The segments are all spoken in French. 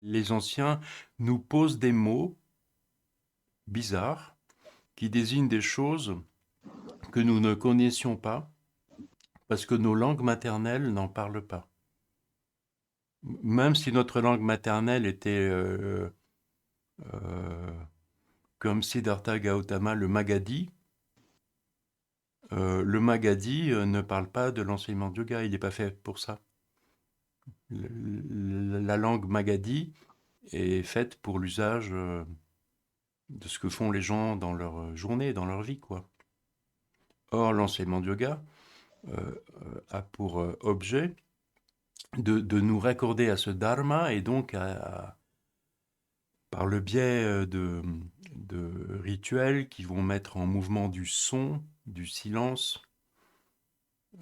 Les anciens nous posent des mots bizarres qui désignent des choses que nous ne connaissions pas parce que nos langues maternelles n'en parlent pas. Même si notre langue maternelle était euh, comme Siddhartha Gautama, le Magadhi ne parle pas de l'enseignement de yoga, il n'est pas fait pour ça. La langue Magadhi est faite pour l'usage de ce que font les gens dans leur journée, dans leur vie, quoi. Or, l'enseignement de yoga a pour objet de nous raccorder à ce dharma et donc par le biais de rituels qui vont mettre en mouvement du son, du silence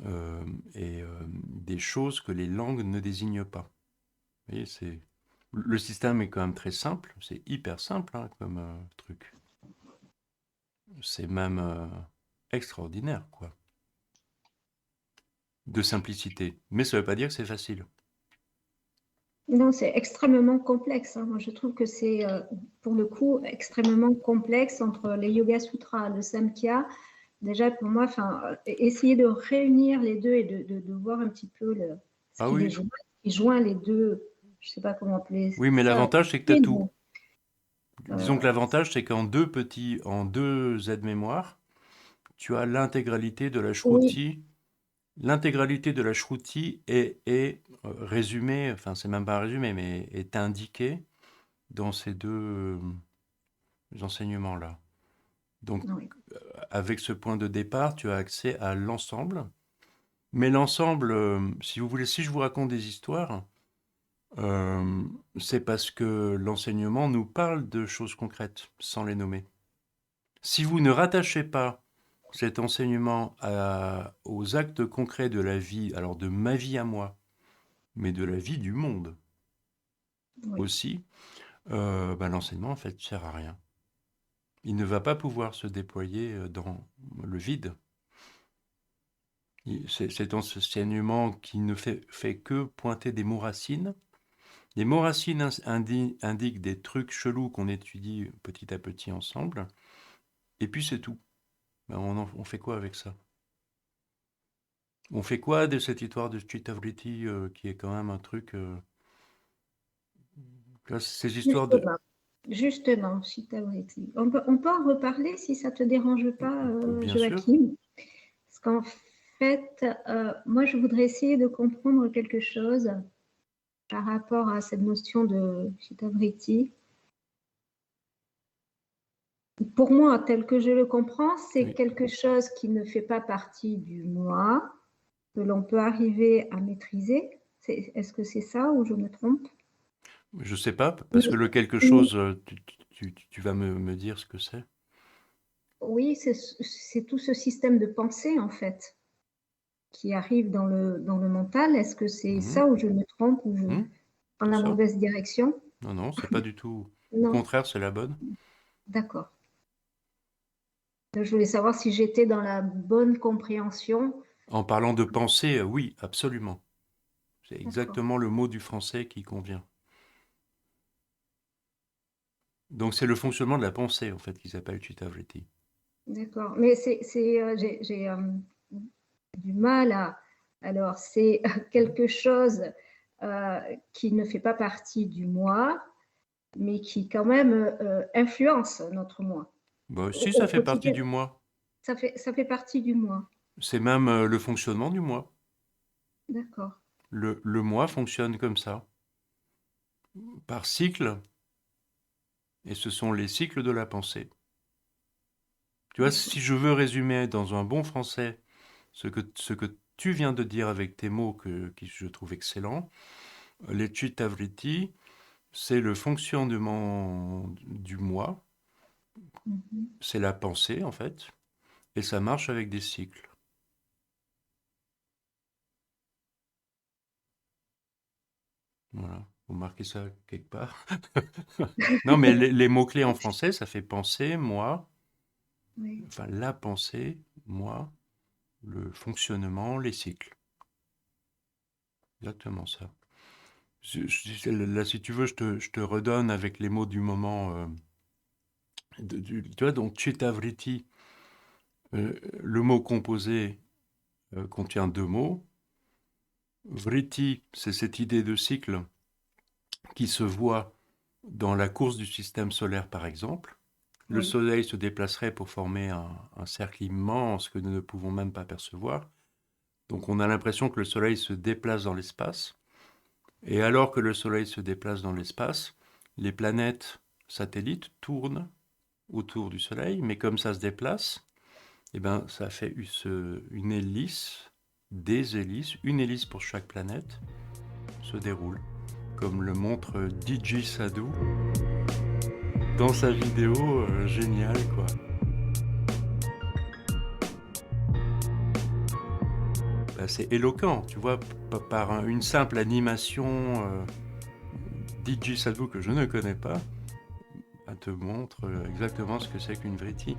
euh, et des choses que les langues ne désignent pas. Vous voyez, le système est quand même très simple, c'est hyper simple hein, comme truc. C'est même extraordinaire, quoi, de simplicité. Mais ça ne veut pas dire que c'est facile. Non, c'est extrêmement complexe, hein. Moi, je trouve que c'est, pour le coup, extrêmement complexe entre les Yoga Sutras, le Samkhya. Déjà, pour moi, essayer de réunir les deux et de voir un petit peu ce Ah qui les oui, joint, qui joint les deux, je ne sais pas comment appeler oui, mais ça. l'avantage, c'est que tu as Mais tout. bon, Disons que euh, l'avantage, c'est en deux aides-mémoires, tu as l'intégralité de la oui, shruti. L'intégralité de la shruti est résumée, enfin c'est même pas un résumé, mais est indiquée dans ces deux enseignements-là. Donc oui, avec ce point de départ, tu as accès à l'ensemble. Mais l'ensemble, si vous voulez, si je vous raconte des histoires, euh, c'est parce que l'enseignement nous parle de choses concrètes, sans les nommer. Si vous ne rattachez pas cet enseignement aux actes concrets de la vie, alors de ma vie à moi, mais de la vie du monde oui. aussi, l'enseignement en fait ne sert à rien. Il ne va pas pouvoir se déployer dans le vide. Cet enseignement qui ne fait que pointer des mots racines. Les mots racines indiquent des trucs chelous qu'on étudie petit à petit ensemble, et puis c'est tout. On fait quoi avec ça? On fait quoi de cette histoire de Chittavritti qui est quand même un truc. Ces histoires de. Justement, justement, Shitavriti. On peut en reparler si ça ne te dérange pas, Bien sûr. Joachim. Parce qu'en fait, moi, je voudrais essayer de comprendre quelque chose par rapport à cette notion de Shitavriti. Pour moi, tel que je le comprends, c'est Oui. quelque chose qui ne fait pas partie du moi, que l'on peut arriver à maîtriser. Est-ce que c'est ça ou je me trompe? Je sais pas, parce que le quelque Oui, chose, tu vas me dire ce que c'est. oui, c'est tout ce système de pensée, en fait, qui arrive dans le mental. Est-ce que c'est Mhm. ça ou je me trompe ou je Mhm. prends C'est la ça. mauvaise direction? Non, non, c'est pas du tout. Au Non, contraire, c'est la bonne. d'accord. Je voulais savoir si j'étais dans la bonne compréhension. En parlant de pensée, oui, absolument. C'est D'accord, exactement le mot du français qui convient. Donc c'est le fonctionnement de la pensée, en fait, qui s'appelle Chittavritti. d'accord. Mais j'ai du mal à. Alors, c'est quelque chose qui ne fait pas partie du moi, mais qui quand même influence notre moi Bah, si au ça fait partie quotidien. du moi, Ça fait partie du moi. c'est même le fonctionnement du moi. D'accord. Le moi fonctionne comme ça, par cycle, et ce sont les cycles de la pensée. Tu vois, D'accord. si je veux résumer dans un bon français ce que tu viens de dire avec tes mots qui je trouve excellents, les Chittavritti, c'est le fonctionnement du moi, Mhm. c'est la pensée en fait, et ça marche avec des cycles. Voilà, vous marquez ça quelque part. Non, mais les mots-clés en français, ça fait penser, moi, Oui. enfin la pensée, moi, le fonctionnement, les cycles. Exactement ça. Là, si tu veux, je te redonne avec les mots du moment. Tu vois, donc Chittavriti, le mot composé contient deux mots. Vritti, c'est cette idée de cycle qui se voit dans la course du système solaire, par exemple. Le Oui. Soleil se déplacerait pour former un cercle immense que nous ne pouvons même pas percevoir. Donc on a l'impression que le Soleil se déplace dans l'espace. Et alors que le Soleil se déplace dans l'espace, les planètes satellites tournent autour du Soleil, mais comme ça se déplace, eh ben, ça fait une hélice, des hélices, une hélice pour chaque planète, se déroule, comme le montre DJ Sadhu dans sa vidéo géniale, quoi. Bah, c'est éloquent, tu vois, par une simple animation. DJ Sadhu, que je ne connais pas, te montre exactement ce que c'est qu'une vritti.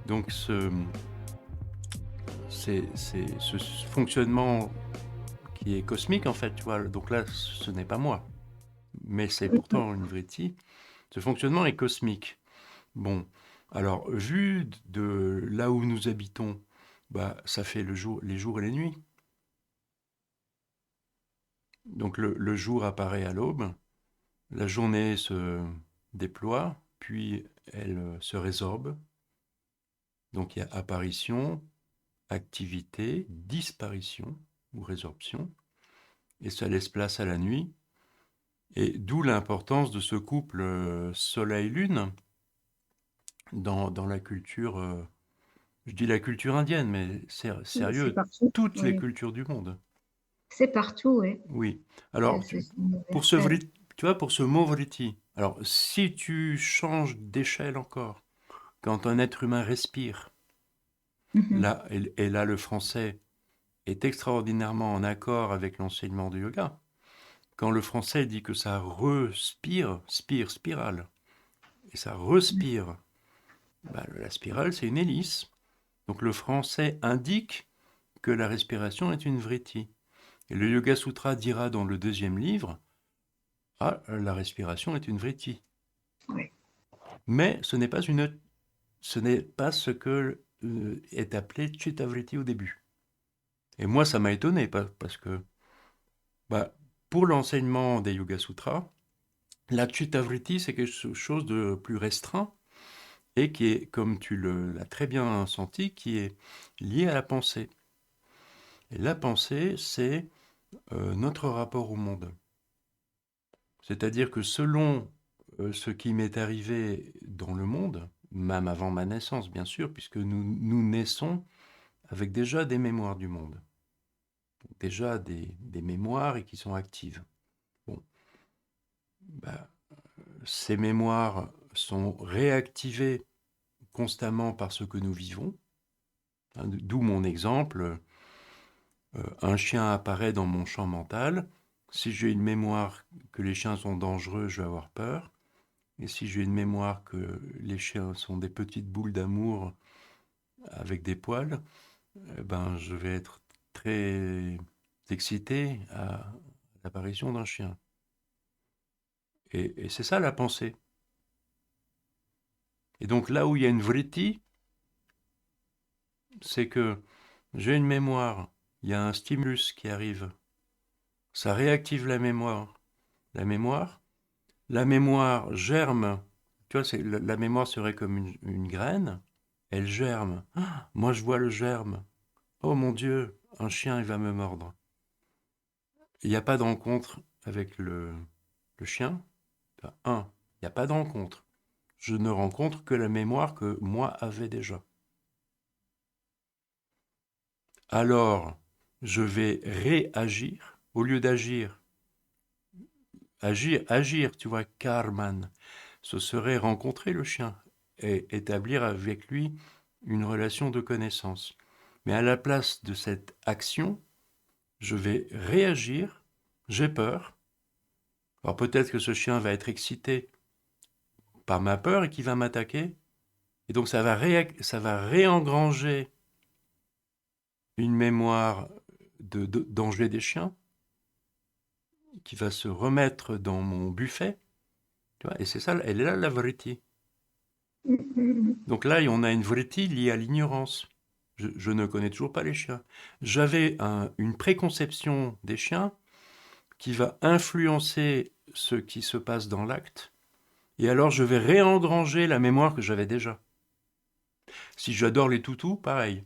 Donc ce fonctionnement qui est cosmique, en fait, tu vois, donc là, ce n'est pas moi, mais c'est pourtant une vritti. Ce fonctionnement est cosmique. Bon, alors, vu de là où nous habitons, bah, ça fait les jours et les nuits. Donc le jour apparaît à l'aube, la journée se déploie, puis elle se résorbe. Donc il y a apparition, activité, disparition ou résorption, et ça laisse place à la nuit. Et d'où l'importance de ce couple soleil-lune dans la culture, je dis la culture indienne, mais C'est sérieux, partout. toutes les Oui. cultures du monde. C'est partout, oui. Oui. Alors, C'est pour ce universel. tu vois, pour ce mot vritti, alors si tu changes d'échelle encore, quand un être humain respire, Mhm. là, et là le français est extraordinairement en accord avec l'enseignement du yoga. Quand le français dit que ça respire, spirale, et ça respire, bah, la spirale, c'est une hélice. Donc le français indique que la respiration est une vritti. Et le Yoga Sutra dira dans le deuxième livre, ah, la respiration est une vritti. Oui. Mais ce n'est pas ce que est appelé chitta-vritti au début. Et moi, ça m'a étonné parce que bah, pour l'enseignement des Yoga Sutras, la chitta-vritti, c'est quelque chose de plus restreint et qui est, comme tu l'as très bien senti, qui est lié à la pensée. Et la pensée, c'est notre rapport au monde. C'est-à-dire que selon ce qui m'est arrivé dans le monde, même avant ma naissance, bien sûr, puisque nous naissons avec déjà des mémoires du monde, déjà des mémoires et qui sont actives. Bon, bah, ces mémoires sont réactivées constamment par ce que nous vivons. D'où mon exemple, un chien apparaît dans mon champ mental. Si j'ai une mémoire que les chiens sont dangereux, je vais avoir peur. Et si j'ai une mémoire que les chiens sont des petites boules d'amour avec des poils, ben, je vais être très excité à l'apparition d'un chien. Et c'est ça la pensée. Et donc là où il y a une vritti, c'est que j'ai une mémoire, il y a un stimulus qui arrive, ça réactive la mémoire. La mémoire germe, tu vois, la mémoire serait comme une graine, elle germe. Ah, moi je vois le germe. Oh mon Dieu, un chien il va me mordre. Il n'y a pas de rencontre avec le chien. Enfin, il n'y a pas de rencontre. Je ne rencontre que la mémoire que moi avais déjà. Alors, je vais réagir. Au lieu d'agir, agir, tu vois, karman, ce serait rencontrer le chien et établir avec lui une relation de connaissance. Mais à la place de cette action, je vais réagir, j'ai peur. Alors peut-être que ce chien va être excité par ma peur et qu'il va m'attaquer. Et donc ça va réengranger une mémoire de danger des chiens. qui va se remettre dans mon buffet, tu vois, et c'est ça, elle est là la vritti. Donc là, on a une vritti liée à l'ignorance. Je ne connais toujours pas les chiens. J'avais une préconception des chiens qui va influencer ce qui se passe dans l'acte, et alors je vais réengranger la mémoire que j'avais déjà. Si j'adore les toutous, pareil.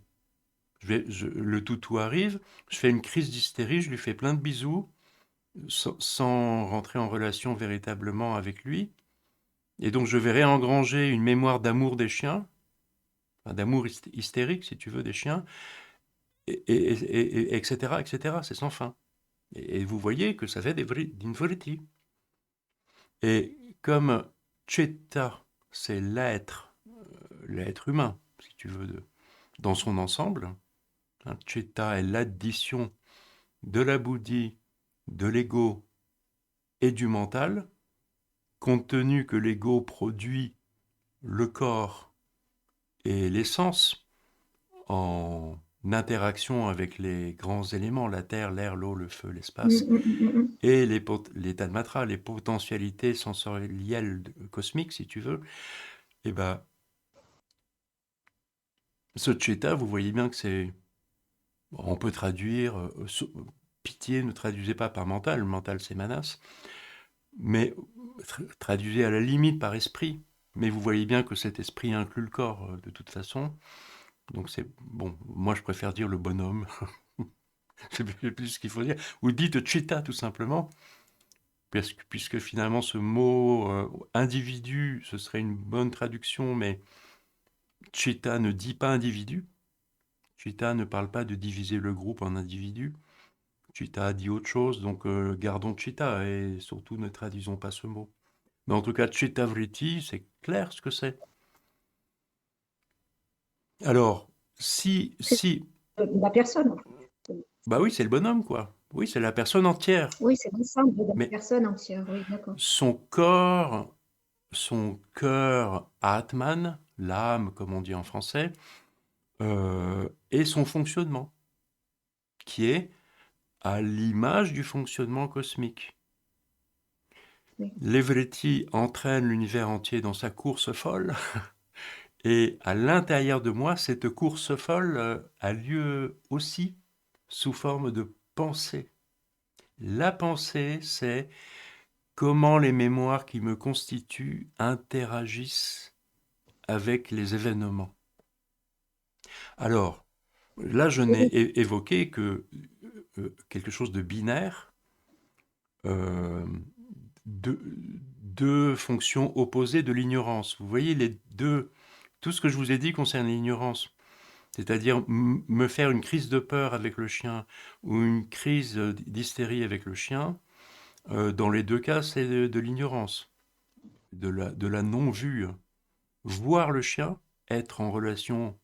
Le toutou arrive, je fais une crise d'hystérie, je lui fais plein de bisous, sans rentrer en relation véritablement avec lui. Et donc je vais réengranger une mémoire d'amour des chiens, enfin, d'amour hystérique, si tu veux, des chiens, etc., etc. C'est sans fin. Et vous voyez que ça fait d'une vritti. Et comme Cheta, c'est l'être humain, si tu veux, dans son ensemble, hein, Cheta est l'addition de la bouddhi, de l'ego et du mental, compte tenu que l'ego produit le corps et l'essence en interaction avec les grands éléments, la terre, l'air, l'eau, le feu, l'espace, et les tanmatras, les potentialités sensorielles cosmiques, si tu veux, et ben, ce Cheta, vous voyez bien que c'est... On peut traduire... pitié, ne traduisez pas par mental, le mental c'est Manas, mais traduisez à la limite par esprit. Mais vous voyez bien que cet esprit inclut le corps, de toute façon. Donc c'est... Bon, moi je préfère dire le bonhomme. C'est plus ce qu'il faut dire. Ou dites Cheta, tout simplement. Puisque finalement ce mot individu, ce serait une bonne traduction, mais Cheta ne dit pas individu. Cheta ne parle pas de diviser le groupe en individus. Cheta dit autre chose, donc gardons Cheta et surtout ne traduisons pas ce mot. Mais en tout cas, Chetavriti, c'est clair ce que c'est. Alors, C'est si, la personne. bah oui, c'est le bonhomme, quoi. Oui, c'est la personne entière. Oui, c'est l'ensemble de la Mais personne entière. Oui, d'accord. son cœur Atman, l'âme, comme on dit en français, et son fonctionnement, qui est à l'image du fonctionnement cosmique. Oui. L'Evretti entraîne l'univers entier dans sa course folle, et à l'intérieur de moi, cette course folle a lieu aussi sous forme de pensée. La pensée, c'est comment les mémoires qui me constituent interagissent avec les événements. Alors, là, je n'ai évoqué que quelque chose de binaire, euh, deux fonctions opposées de l'ignorance. Vous voyez, tout ce que je vous ai dit concerne l'ignorance. C'est-à-dire me faire une crise de peur avec le chien ou une crise d'hystérie avec le chien, dans les deux cas, c'est de l'ignorance, de la non-vue. Voir le chien, être en relation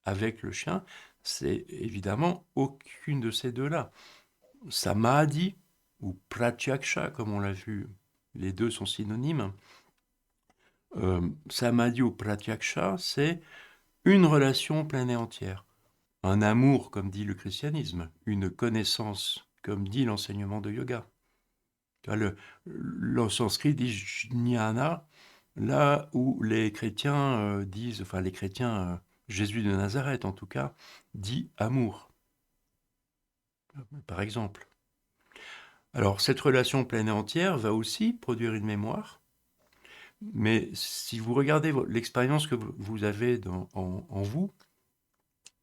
avec le chien, c'est évidemment aucune de ces deux-là. Samadhi, ou pratyaksha, comme on l'a vu, les deux sont synonymes. Samadhi ou pratyaksha, c'est une relation pleine et entière. Un amour, comme dit le christianisme, une connaissance, comme dit l'enseignement de yoga. Le sanskrit dit jnana, là où les chrétiens disent, enfin les chrétiens, Jésus de Nazareth en tout cas, dit amour, par exemple. Alors cette relation pleine et entière va aussi produire une mémoire, mais si vous regardez l'expérience que vous avez en vous,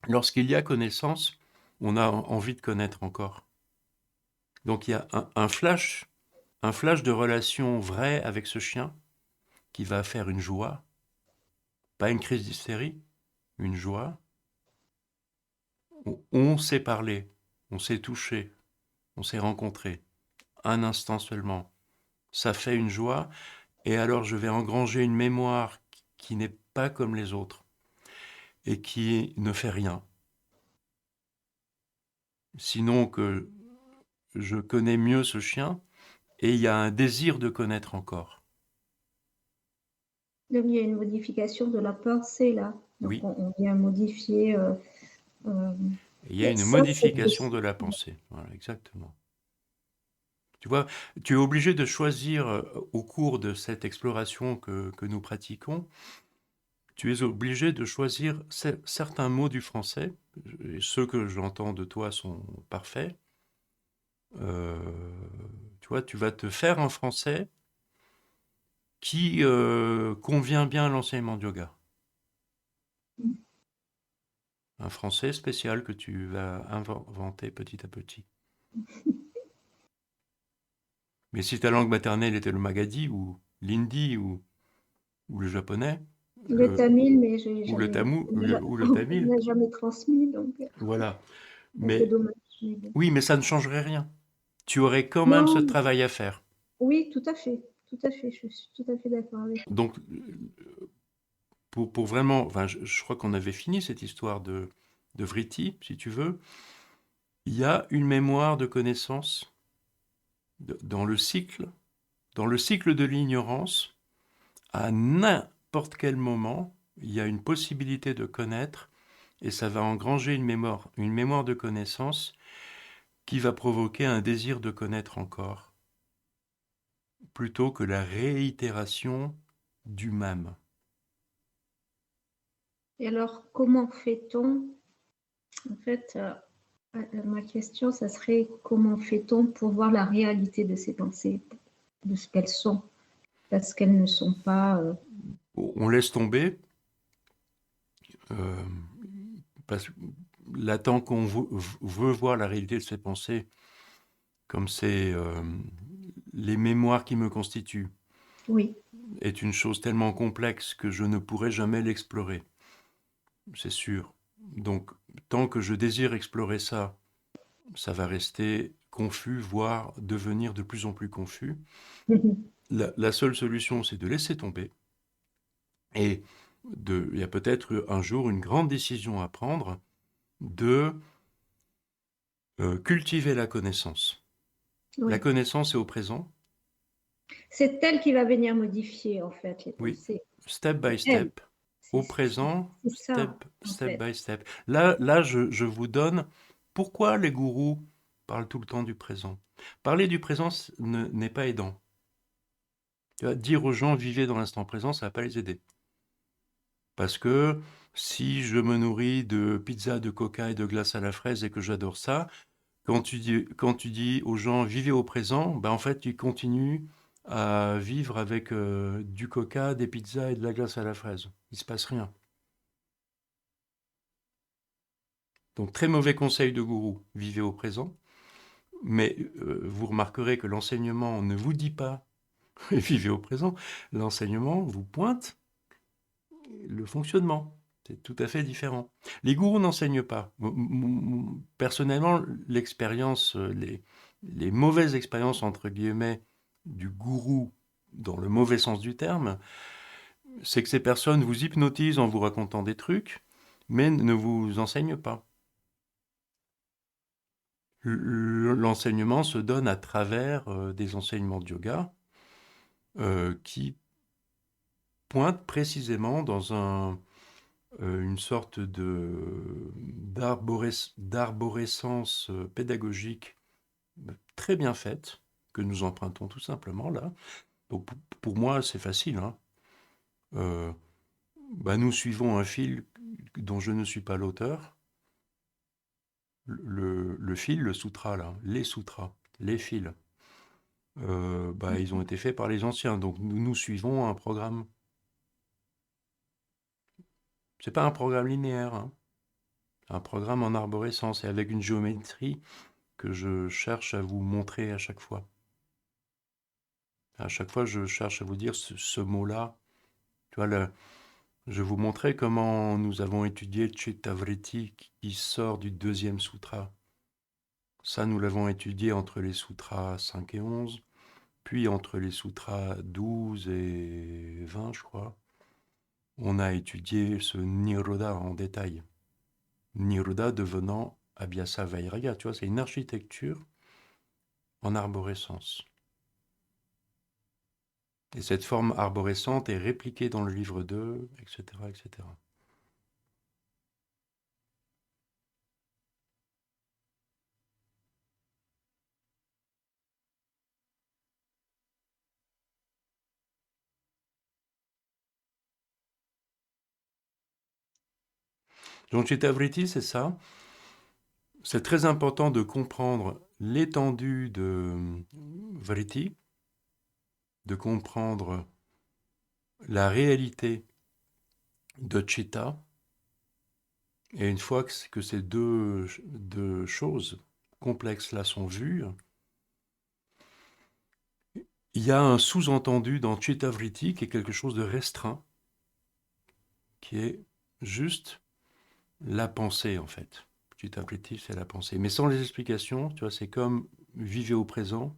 lorsqu'il y a connaissance, on a envie de connaître encore. Donc il y a un flash de relation vraie avec ce chien qui va faire une joie, pas une crise d'hystérie, une joie. On s'est parlé, on s'est touché, on s'est rencontré, un instant seulement. Ça fait une joie, et alors je vais engranger une mémoire qui n'est pas comme les autres, et qui ne fait rien. Sinon que je connais mieux ce chien, et il y a un désir de connaître encore. Donc, il y a une modification de la pensée, là. Donc, Oui, on vient modifier. il y a une Ça, c'est modification de la pensée. Voilà, exactement. Tu vois, tu es obligé de choisir au cours de cette exploration que nous pratiquons, tu es obligé de choisir certains mots du français, et ceux que j'entends de toi sont parfaits. Euh, Tu vois, tu vas te faire un français qui convient bien à l'enseignement de yoga. Un français spécial que tu vas inventer petit à petit. Mais si ta langue maternelle était le magadhi ou l'hindi ou le japonais, Le tamil, mais j'ai ou le jamais, ou le on tamil, n'a jamais transmis, donc voilà. un peu Mais dommage. Mais bon. oui, mais ça ne changerait rien. Tu aurais quand même ce Non, travail à faire. oui, tout à fait, je suis tout à fait d'accord avec vous. Donc, pour vraiment, enfin, je crois qu'on avait fini cette histoire de Vritti, si tu veux. Il y a une mémoire de connaissance dans dans le cycle de l'ignorance. À n'importe quel moment, il y a une possibilité de connaître et ça va engranger une mémoire de connaissance qui va provoquer un désir de connaître encore, plutôt que la réitération du même. Et alors, comment fait-on? En fait, ma question, ça serait comment fait-on pour voir la réalité de ces pensées, de ce qu'elles sont, parce qu'elles ne sont pas. On laisse tomber, euh, parce que là, tant qu'on veut voir la réalité de ses pensées, comme c'est les mémoires qui me constituent, Oui. est une chose tellement complexe que je ne pourrai jamais l'explorer, c'est sûr. Donc, tant que je désire explorer ça, ça va rester confus, voire devenir de plus en plus confus. La seule solution, c'est de laisser tomber. Et il y a peut-être un jour une grande décision à prendre de cultiver la connaissance. La Oui. connaissance est au présent, C'est elle qui va venir modifier, en fait, les oui, pensées. step by C'est elle. step, au présent, C'est ça, en step fait. by step. Je vous donne pourquoi les gourous parlent tout le temps du présent. Parler du présent n'est pas aidant. Tu vois, dire aux gens vivez dans l'instant présent, ça va pas les aider. Parce que si je me nourris de pizza, de coca et de glace à la fraise et que j'adore ça, quand tu dis aux gens vivez au présent, ben en fait ils continuent à vivre avec du coca, des pizzas et de la glace à la fraise. Il se passe rien. Donc très mauvais conseil de gourou, vivez au présent. Mais vous remarquerez que l'enseignement ne vous dit pas vivez au présent. L'enseignement vous pointe le fonctionnement. C'est tout à fait différent. Les gourous n'enseignent pas. Personnellement, l'expérience, les mauvaises expériences, entre guillemets, du gourou, dans le mauvais sens du terme, c'est que ces personnes vous hypnotisent en vous racontant des trucs, mais ne vous enseignent pas. L'enseignement se donne à travers des enseignements de yoga qui pointent précisément dans une sorte d'arborescence pédagogique très bien faite, que nous empruntons tout simplement là. Donc pour moi, c'est facile, hein. Euh, Nous suivons un fil dont je ne suis pas l'auteur. Le fil, le sutra, là, les sutras, les fils, ils ont été faits par les anciens. Donc nous suivons un programme. C'est pas un programme linéaire, hein. Un programme en arborescence et avec une géométrie que je cherche à vous montrer à chaque fois. À chaque fois, je cherche à vous dire ce mot-là. Tu vois, je vous montrais comment nous avons étudié Chittavriti qui sort du deuxième sutra. Ça, nous l'avons étudié entre les sutras 5 et 11, puis entre les sutras 12 et 20, je crois. On a étudié ce Nirodha en détail. Nirodha devenant Abhyasa Vairagya. Tu vois, c'est une architecture en arborescence. Et cette forme arborescente est répliquée dans le livre 2, etc., etc. Donc Chittavriti, c'est ça. C'est très important de comprendre l'étendue de Vritti, de comprendre la réalité de Chitta. Et une fois que ces deux choses complexes-là sont vues, il y a un sous-entendu dans Chittavriti qui est quelque chose de restreint, qui est juste la pensée en fait. Chittavriti, c'est la pensée. Mais sans les explications, tu vois, c'est comme vivre au présent.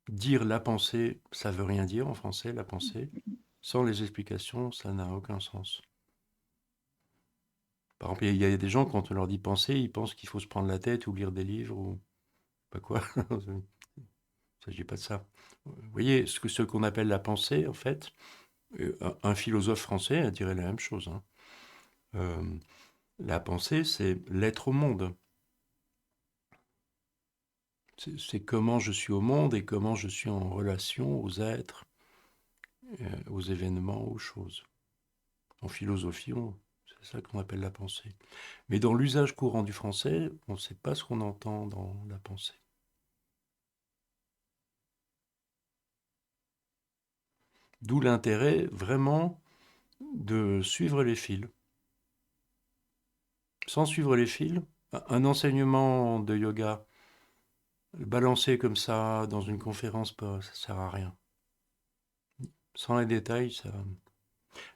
Dire la pensée, ça veut rien dire en français, la pensée. Sans les explications, ça n'a aucun sens. Par exemple, il y a des gens, quand on leur dit penser, ils pensent qu'il faut se prendre la tête ou lire des livres ou pas quoi. Il ne s'agit pas de ça. Vous voyez, ce qu'on appelle la pensée, en fait, un philosophe français dirait la même chose. Hein. Euh, la pensée, c'est l'être au monde. C'est comment je suis au monde et comment je suis en relation aux êtres, aux événements, aux choses. En philosophie, c'est ça qu'on appelle la pensée. Mais dans l'usage courant du français, on ne sait pas ce qu'on entend dans la pensée. D'où l'intérêt vraiment de suivre les fils. Sans suivre les fils, un enseignement de yoga balancé comme ça dans une conférence, ça ne sert à rien. Sans les détails, ça...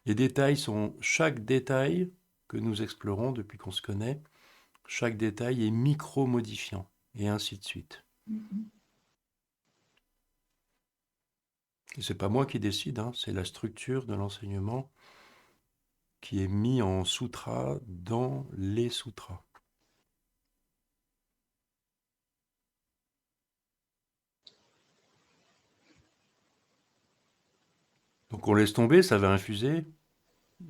Les détails sont... Chaque détail que nous explorons depuis qu'on se connaît, chaque détail est micro-modifiant, et ainsi de suite. Et c'est pas moi qui décide, hein, c'est la structure de l'enseignement qui est mis en sutra dans les sutras. Donc on laisse tomber, ça va infuser,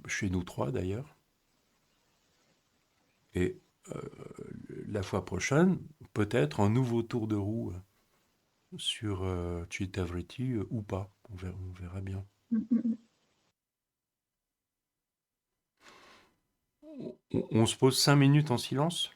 chez nous trois d'ailleurs. Et euh, la fois prochaine, peut-être un nouveau tour de roue sur Chittavriti ou pas. On verra bien. On se pose 5 minutes en silence.